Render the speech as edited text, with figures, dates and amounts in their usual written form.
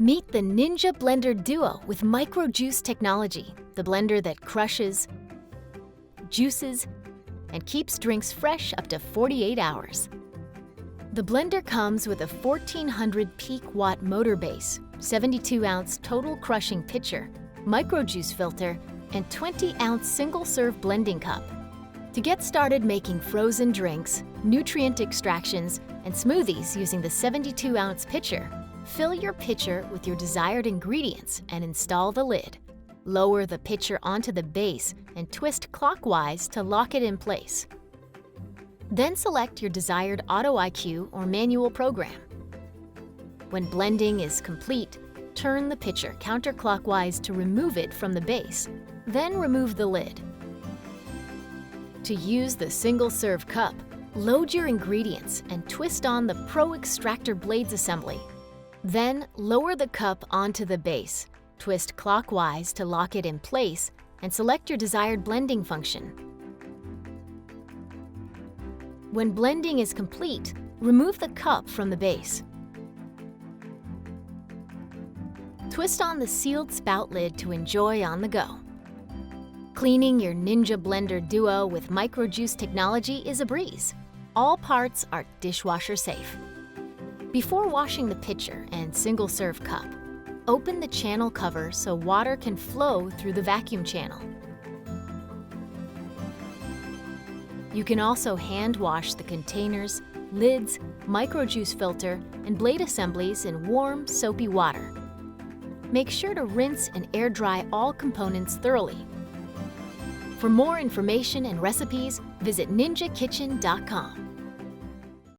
Meet the Ninja Blender Duo with Micro Juice technology, the blender that crushes, juices, and keeps drinks fresh up to 48 hours. The blender comes with a 1400 peak watt motor base, 72-ounce total crushing pitcher, micro juice filter, and 20-ounce single-serve blending cup. To get started making frozen drinks, nutrient extractions, and smoothies using the 72-ounce pitcher, fill your pitcher with your desired ingredients and install the lid. Lower the pitcher onto the base and twist clockwise to lock it in place. Then select your desired Auto IQ or manual program. When blending is complete, turn the pitcher counterclockwise to remove it from the base, then remove the lid. To use the single-serve cup, load your ingredients and twist on the Pro Extractor Blades assembly. Then lower the cup onto the base, twist clockwise to lock it in place, and select your desired blending function. When blending is complete, remove the cup from the base. Twist on the sealed spout lid to enjoy on the go. Cleaning your Ninja Blender Duo with Micro Juice technology is a breeze. All parts are dishwasher safe. Before washing the pitcher and single-serve cup, open the channel cover so water can flow through the vacuum channel. You can also hand wash the containers, lids, micro juice filter, and blade assemblies in warm, soapy water. Make sure to rinse and air dry all components thoroughly. For more information and recipes, visit ninjakitchen.com.